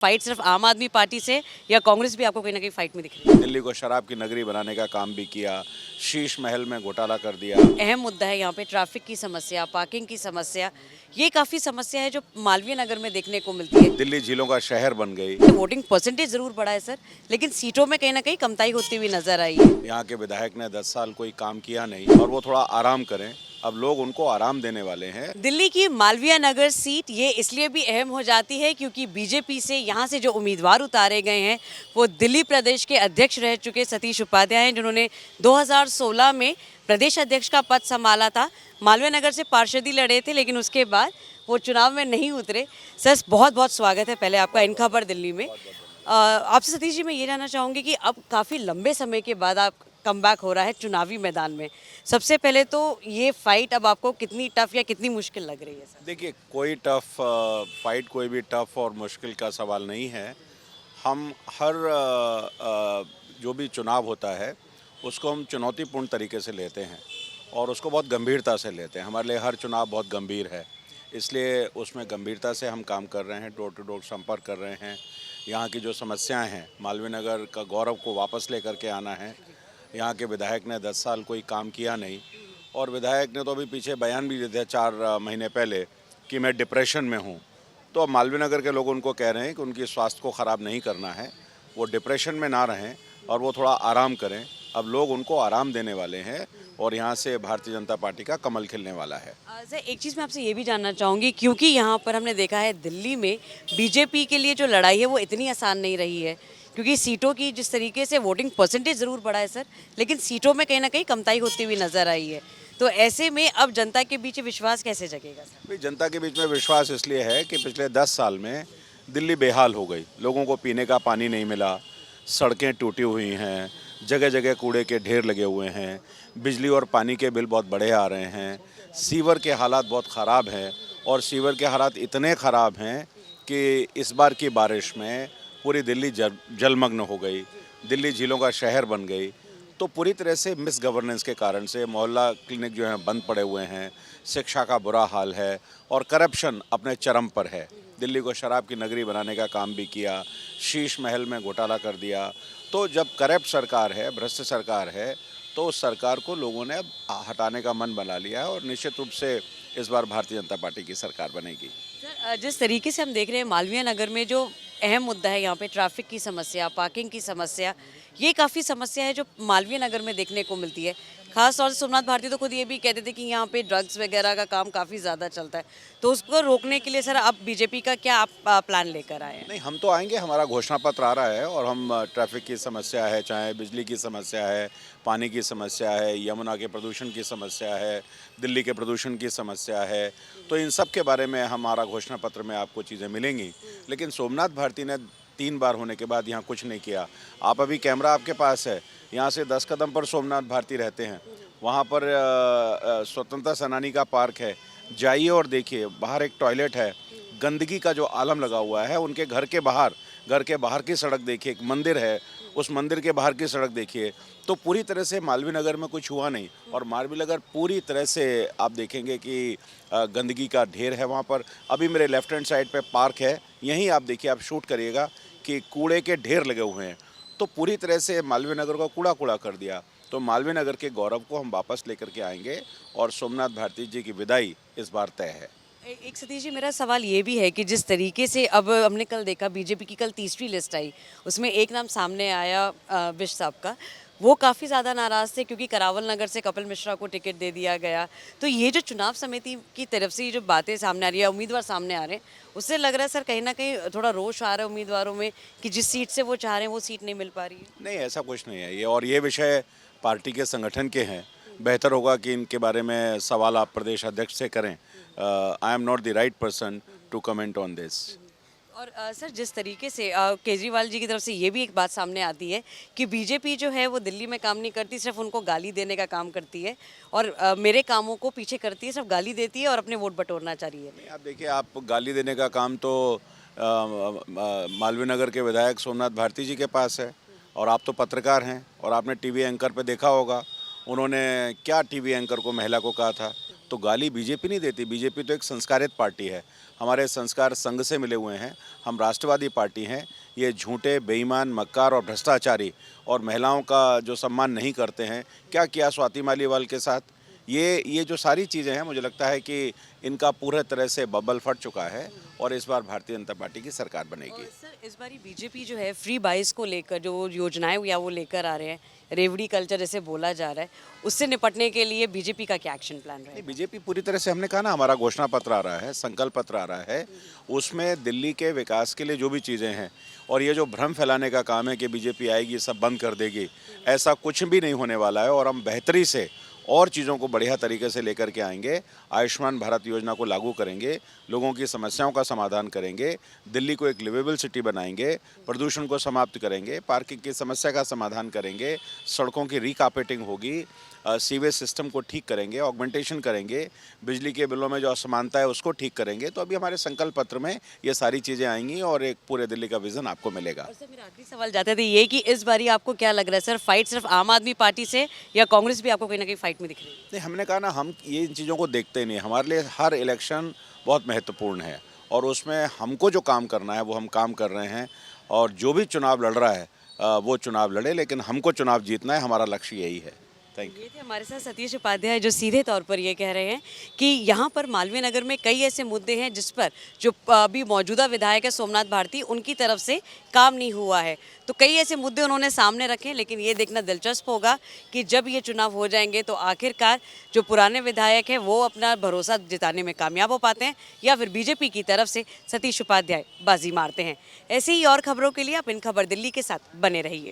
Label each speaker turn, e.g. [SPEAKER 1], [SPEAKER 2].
[SPEAKER 1] Fight सिर्फ आम आदमी पार्टी से या कांग्रेस भी आपको कहीं ना कहीं फाइट में दिख रही है?
[SPEAKER 2] दिल्ली को शराब की नगरी बनाने का काम भी किया, शीश महल में घोटाला कर दिया।
[SPEAKER 1] अहम मुद्दा है यहाँ पे ट्रैफिक की समस्या, पार्किंग की समस्या। ये काफी समस्या है जो मालवीय नगर में देखने को मिलती है।
[SPEAKER 2] दिल्ली झीलों का शहर बन गई।
[SPEAKER 1] वोटिंग परसेंटेज जरूर बढ़ा है सर, लेकिन सीटों में कहीं ना कहीं कमताई होती हुई नजर आई है।
[SPEAKER 2] यहाँ के विधायक ने 10 साल कोई काम किया नहीं और वो थोड़ा आराम करें। अब लोग उनको आराम देने वाले हैं।
[SPEAKER 1] दिल्ली की मालवीय नगर सीट ये इसलिए भी अहम हो जाती है क्योंकि बीजेपी से यहाँ से जो उम्मीदवार उतारे गए हैं वो दिल्ली प्रदेश के अध्यक्ष रह चुके सतीश उपाध्याय हैं, जिन्होंने 2016 में प्रदेश अध्यक्ष का पद संभाला था। मालवीय नगर से पार्षदी लड़े थे, लेकिन उसके बाद वो चुनाव में नहीं उतरे। सर, बहुत बहुत स्वागत है पहले आपका इन खबर दिल्ली में। आपसे सतीश जी मैं ये जानना चाहूँगी कि अब काफ़ी लंबे समय के बाद आप कमबैक हो रहा है चुनावी मैदान में। सबसे पहले तो ये फाइट अब आपको कितनी टफ या कितनी मुश्किल लग रही है सर?
[SPEAKER 2] देखिए, कोई टफ फाइट कोई भी टफ और मुश्किल का सवाल नहीं है। हम हर जो भी चुनाव होता है उसको हम चुनौतीपूर्ण तरीके से लेते हैं और उसको बहुत गंभीरता से लेते हैं। हमारे लिए हर चुनाव बहुत गंभीर है, इसलिए उसमें गंभीरता से हम काम कर रहे हैं। डोर टू डोर संपर्क कर रहे हैं। यहाँ की जो समस्याएं हैं, मालवीय नगर का गौरव को वापस लेकर के आना है। यहाँ के विधायक ने 10 साल कोई काम किया नहीं और विधायक ने तो अभी पीछे बयान भी दिया 4 महीने पहले कि मैं डिप्रेशन में हूँ। तो अब मालवीय नगर के लोग उनको कह रहे हैं कि उनकी स्वास्थ्य को ख़राब नहीं करना है, वो डिप्रेशन में ना रहें और वो थोड़ा आराम करें। अब लोग उनको आराम देने वाले हैं और यहाँ से भारतीय जनता पार्टी का कमल खिलने वाला है।
[SPEAKER 1] सर, एक चीज़ मैं आपसे ये भी जानना चाहूँगी, क्योंकि यहाँ पर हमने देखा है दिल्ली में बीजेपी के लिए जो लड़ाई है वो इतनी आसान नहीं रही है, क्योंकि सीटों की जिस तरीके से वोटिंग परसेंटेज ज़रूर बढ़ा है सर, लेकिन सीटों में कहीं ना कहीं कमताई होती हुई नजर आई है। तो ऐसे में अब जनता के बीच विश्वास कैसे जगेगा सर?
[SPEAKER 2] भाई, जनता के बीच में विश्वास इसलिए है कि पिछले 10 साल में दिल्ली बेहाल हो गई। लोगों को पीने का पानी नहीं मिला, सड़कें टूटी हुई हैं, जगह जगह कूड़े के ढेर लगे हुए हैं, बिजली और पानी के बिल बहुत बड़े आ रहे हैं, सीवर के हालात बहुत ख़राब हैं और सीवर के हालात इतने ख़राब हैं कि इस बार की बारिश में पूरी दिल्ली जलमग्न हो गई। दिल्ली झीलों का शहर बन गई। तो पूरी तरह से मिस गवर्नेंस के कारण से मोहल्ला क्लिनिक जो हैं बंद पड़े हुए हैं, शिक्षा का बुरा हाल है और करप्शन अपने चरम पर है। दिल्ली को शराब की नगरी बनाने का काम भी किया, शीश महल में घोटाला कर दिया। तो जब करप्ट सरकार है, भ्रष्ट सरकार है, तो उस सरकार को लोगों ने अब हटाने का मन बना लिया है और निश्चित रूप से इस बार भारतीय जनता पार्टी की सरकार बनेगी।
[SPEAKER 1] सर, जिस तरीके से हम देख रहे हैं मालवीय नगर में जो अहम मुद्दा है यहाँ पे ट्रैफिक की समस्या, पार्किंग की समस्या, ये काफ़ी समस्या है जो मालवीय नगर में देखने को मिलती है। खास तौर से सोमनाथ भारती तो खुद ये भी कहते थे कि यहाँ पे ड्रग्स वगैरह का काम काफ़ी ज़्यादा चलता है। तो उसको रोकने के लिए सर अब बीजेपी का क्या आप प्लान लेकर आए हैं?
[SPEAKER 2] नहीं, हम तो आएंगे। हमारा घोषणा पत्र आ रहा है और हम ट्रैफिक की समस्या है, चाहे बिजली की समस्या है, पानी की समस्या है, यमुना के प्रदूषण की समस्या है, दिल्ली के प्रदूषण की समस्या है, तो इन सब के बारे में हमारा घोषणा पत्र में आपको चीज़ें मिलेंगी। लेकिन सोमनाथ भारती ने 3 बार होने के बाद यहाँ कुछ नहीं किया। आप अभी कैमरा आपके पास है, यहाँ से 10 कदम पर सोमनाथ भारती रहते हैं। वहाँ पर स्वतंत्रता सेनानी का पार्क है, जाइए और देखिए। बाहर एक टॉयलेट है, गंदगी का जो आलम लगा हुआ है। उनके घर के बाहर की सड़क देखिए, एक मंदिर है, उस मंदिर के बाहर की सड़क देखिए। तो पूरी तरह से मालवीय नगर में कुछ हुआ नहीं और मालवीय नगर पूरी तरह से आप देखेंगे कि गंदगी का ढेर है वहाँ पर। अभी मेरे लेफ्ट हैंड साइड पे पार्क है, यहीं आप देखिए, आप शूट करिएगा कि कूड़े के ढेर लगे हुए हैं। तो पूरी तरह से मालवीय नगर को कूड़ा कूड़ा कर दिया। तो मालवीय नगर के गौरव को हम वापस लेकर के आएंगे और सोमनाथ भारती जी की विदाई इस बार तय है।
[SPEAKER 1] एक सतीश जी, मेरा सवाल ये भी है कि जिस तरीके से अब हमने कल देखा बीजेपी की कल तीसरी लिस्ट आई, उसमें एक नाम सामने आया बिष्ट साहब का। वो काफ़ी ज़्यादा नाराज़ थे क्योंकि करावल नगर से कपिल मिश्रा को टिकट दे दिया गया। तो ये जो चुनाव समिति की तरफ से ये जो बातें सामने आ रही है, उम्मीदवार सामने आ रहे हैं, उससे लग रहा है सर कहीं ना कहीं थोड़ा रोष आ रहा है उम्मीदवारों में कि जिस सीट से वो चाह रहे हैं वो सीट नहीं मिल पा रही है।
[SPEAKER 2] नहीं, ऐसा कुछ नहीं है ये, और ये विषय पार्टी के संगठन के हैं। बेहतर होगा कि इनके बारे में सवाल आप प्रदेश अध्यक्ष से करें। I am not the right person to comment on this.
[SPEAKER 1] और सर, जिस तरीके से केजरीवाल जी की तरफ से ये भी एक बात सामने आती है कि बीजेपी जो है वो दिल्ली में काम नहीं करती, सिर्फ उनको गाली देने का काम करती है और मेरे कामों को पीछे करती है, सिर्फ गाली देती है और अपने वोट बटोरना चाह रही है।
[SPEAKER 2] आप देखिए, आप गाली देने का काम तो मालवीय नगर के विधायक सोमनाथ भारती जी के पास है और आप तो पत्रकार हैं और आपने टीवी एंकर पे देखा होगा उन्होंने क्या टीवी एंकर को, महिला को कहा था। तो गाली बीजेपी नहीं देती। बीजेपी तो एक संस्कारित पार्टी है, हमारे संस्कार संघ से मिले हुए हैं, हम राष्ट्रवादी पार्टी हैं। ये झूठे, बेईमान, मक्कार और भ्रष्टाचारी और महिलाओं का जो सम्मान नहीं करते हैं, क्या किया स्वाति मालीवाल के साथ, ये जो सारी चीज़ें हैं, मुझे लगता है कि इनका पूरे तरह से बबल फट चुका है और इस बार भारतीय जनता पार्टी की सरकार बनेगी।
[SPEAKER 1] सर इस बारी बीजेपी जो है फ्री बाइस को लेकर जो योजनाएं या वो लेकर आ रहे हैं, रेवड़ी कल्चर जैसे बोला जा रहा है, उससे निपटने के लिए बीजेपी का क्या एक्शन प्लान रहेगा?
[SPEAKER 2] बीजेपी पूरी तरह से, हमने कहा ना, हमारा घोषणा पत्र आ रहा है, संकल्प पत्र आ रहा है, उसमें दिल्ली के विकास के लिए जो भी चीज़ें हैं, और ये जो भ्रम फैलाने का काम है कि बीजेपी आएगी सब बंद कर देगी, ऐसा कुछ भी नहीं होने वाला है। और हम बेहतरी से और चीज़ों को बढ़िया तरीके से लेकर के आएंगे। आयुष्मान भारत योजना को लागू करेंगे, लोगों की समस्याओं का समाधान करेंगे, दिल्ली को एक लिवेबल सिटी बनाएंगे, प्रदूषण को समाप्त करेंगे, पार्किंग की समस्या का समाधान करेंगे, सड़कों की रिकार्पेटिंग होगी, सीवेज सिस्टम को ठीक करेंगे, ऑगमेंटेशन करेंगे, बिजली के बिलों में जो असमानता है उसको ठीक करेंगे। तो अभी हमारे संकल्प पत्र में ये सारी चीज़ें आएंगी और एक पूरे दिल्ली का विज़न आपको मिलेगा।
[SPEAKER 1] और सर मेरा आखिरी सवाल जाते थे ये कि इस बारी आपको क्या लग रहा है सर, फाइट सिर्फ आम आदमी पार्टी से या कांग्रेस भी आपको कहीं ना कहीं फाइट में दिख रही है?
[SPEAKER 2] नहीं, हमने कहा ना, हम ये इन चीज़ों को देखते नहीं। हमारे लिए हर इलेक्शन बहुत महत्वपूर्ण है और उसमें हमको जो काम करना है वो हम काम कर रहे हैं। और जो भी चुनाव लड़ रहा है वो चुनाव लड़े, लेकिन हमको चुनाव जीतना है, हमारा लक्ष्य यही है। Thank you.
[SPEAKER 1] ये थे हमारे साथ सतीश उपाध्याय जो सीधे तौर पर ये कह रहे हैं कि यहाँ पर मालवीय नगर में कई ऐसे मुद्दे हैं जिस पर जो अभी मौजूदा विधायक है सोमनाथ भारती, उनकी तरफ से काम नहीं हुआ है। तो कई ऐसे मुद्दे उन्होंने सामने रखे, लेकिन ये देखना दिलचस्प होगा कि जब ये चुनाव हो जाएंगे तो आखिरकार जो पुराने विधायक हैं वो अपना भरोसा जिताने में कामयाब हो पाते हैं या फिर बीजेपी की तरफ से सतीश उपाध्याय बाजी मारते हैं। ऐसे ही और खबरों के लिए आप इन खबर दिल्ली के साथ बने रहिए।